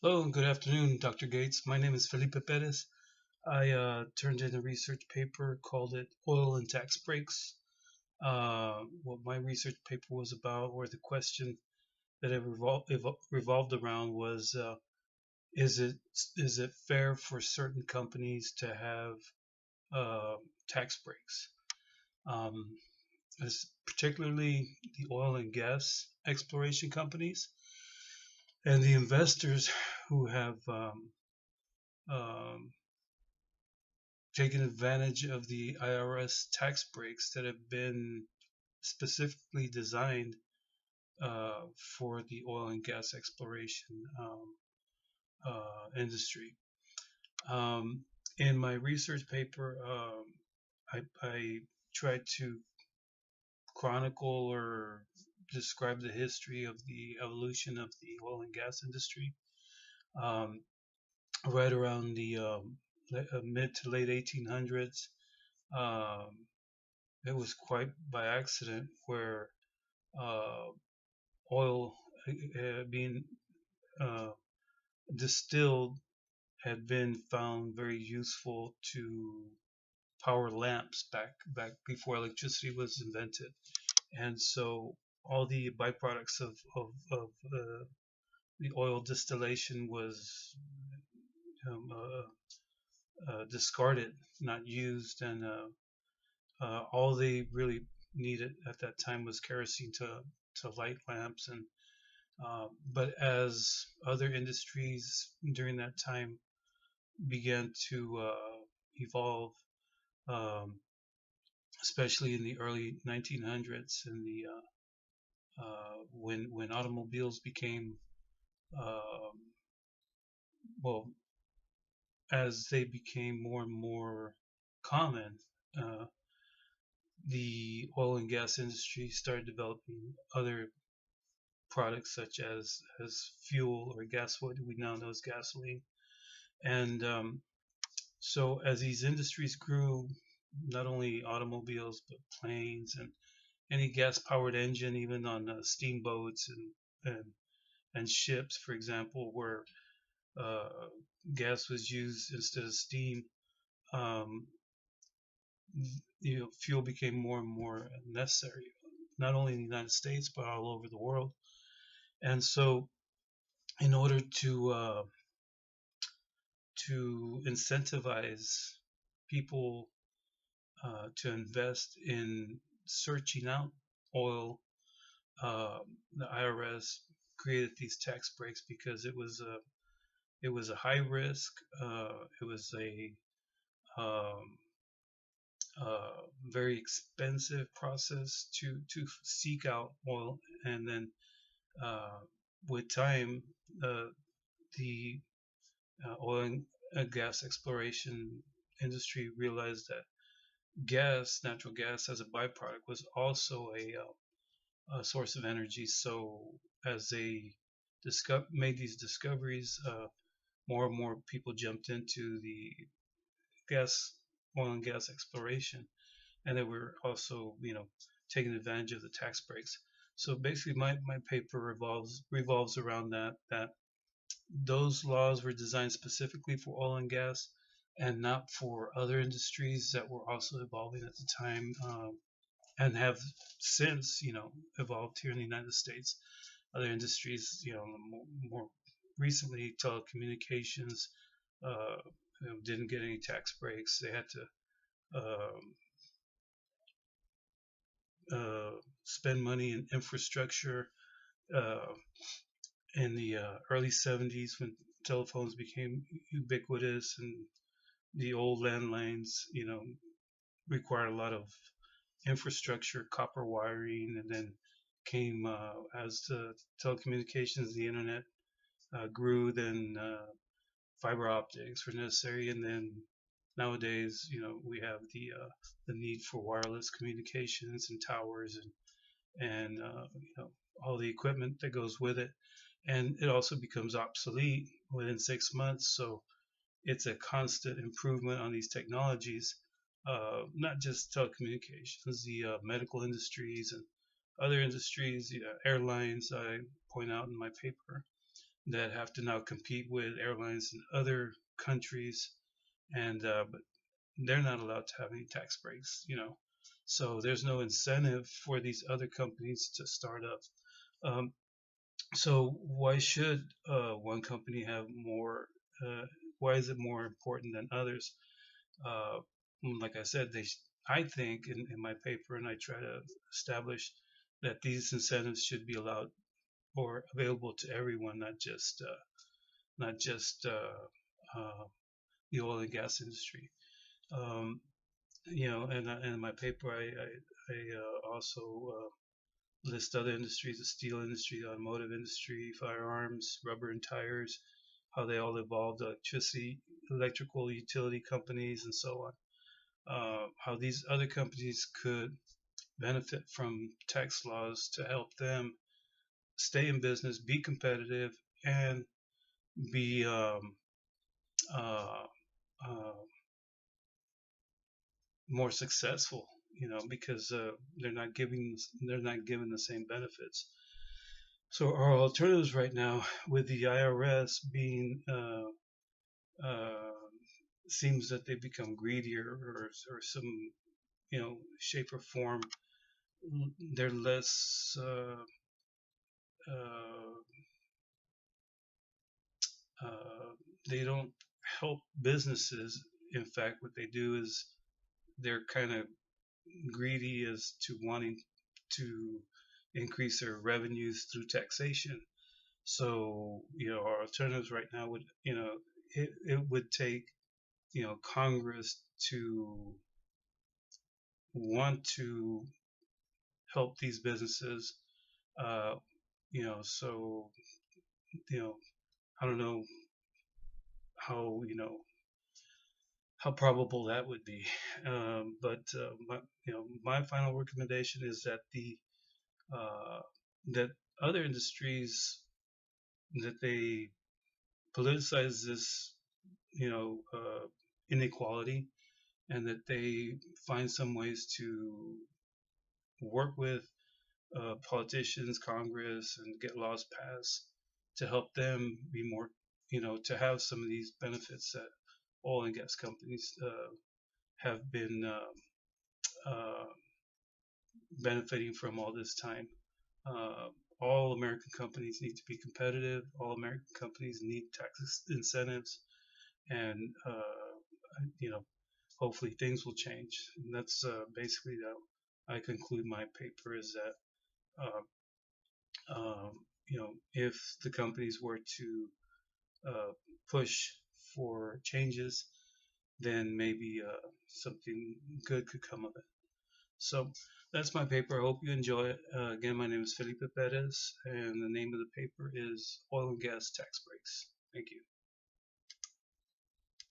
Hello and good afternoon, Dr. Gates. My name is Felipe Perez. I turned in a research paper, called it Oil and Tax Breaks. What my research paper was about, or the question that it revolved around, was is it is it fair for certain companies to have uh, tax breaks, um, particularly the oil and gas exploration companies and the investors who have um, taken advantage of the IRS tax breaks that have been specifically designed for the oil and gas exploration industry. Um, in my research paper, I tried to chronicle or describe the history of the evolution of the oil and gas industry, um, right around the mid to late 1800s. Um, it was quite by accident where uh, oil being uh, distilled had been found very useful to power lamps back before electricity was invented, and so all the byproducts of the oil distillation was um, discarded, not used, and all they really needed at that time was kerosene to light lamps. And but as other industries during that time began to evolve, um, especially in the early 1900s, and the when automobiles became uh, well, as they became more and more common, uh, the oil and gas industry started developing other products such as fuel or gas, what we now know as gasoline. And so as these industries grew, not only automobiles but planes and any gas-powered engine, even on steamboats and ships, for example, where uh, gas was used instead of steam, um, fuel became more and more necessary, not only in the United States but all over the world. And so, in order to incentivize people to invest in searching out oil, uh, the IRS created these tax breaks because it was a high risk. It was a um, very expensive process to seek out oil, and then uh, with time, uh, the oil and gas exploration industry realized that natural gas as a byproduct, was also a source of energy. So as they made these discoveries, more and more people jumped into the gas, oil and gas exploration, and they were also, taking advantage of the tax breaks. So basically, my paper revolves around that those laws were designed specifically for oil and gas, and not for other industries that were also evolving at the time, and have since, evolved here in the United States. Other industries, more recently, telecommunications, uh, didn't get any tax breaks. They had to um, uh, spend money in infrastructure uh, in the early 70s, when telephones became ubiquitous, and the old landlines, required a lot of infrastructure, copper wiring, and then came as the telecommunications, the internet grew, then fiber optics were necessary, and then nowadays, we have the need for wireless communications and towers, and all the equipment that goes with it, and it also becomes obsolete within 6 months. So it's a constant improvement on these technologies, not just telecommunications, the medical industries and other industries, airlines. I point out in my paper that have to now compete with airlines in other countries, and but they're not allowed to have any tax breaks, So there's no incentive for these other companies to start up. Um, so why should one company have more? Uh, why is it more important than others? Uh, like I said, I think in my paper, and I try to establish that these incentives should be allowed or available to everyone, not just uh, the oil and gas industry. Um, and in my paper, I also list other industries: the steel industry, the automotive industry, firearms, rubber and tires, how they all evolved, electrical utility companies, and so on. How these other companies could benefit from tax laws to help them stay in business, be competitive, and be uh, uh, more successful. Because they're not given the same benefits. So our alternatives right now, with the IRS being uh, seems that they become greedier, or some shape or form. They're less uh, uh, they don't help businesses. In fact, what they do is they're kind of greedy as to wanting to increase their revenues through taxation. So, our alternatives right now would, it would take, Congress to want to help these businesses. Uh, so, you know, I don't know how, how probable that would be. But my final recommendation is that uh, that other industries, that they politicize this, inequality, and that they find some ways to work with politicians, Congress, and get laws passed to help them be more, to have some of these benefits that oil and gas companies have been uh, benefiting from all this time. Uh, all American companies need to be competitive. All American companies need tax incentives, and hopefully things will change. And that's basically how I conclude my paper, is that if the companies were to uh, push for changes, then maybe something good could come of it. So that's my paper. I hope you enjoy it. Again, my name is Felipe Perez, and the name of the paper is Oil and Gas Tax Breaks. Thank you.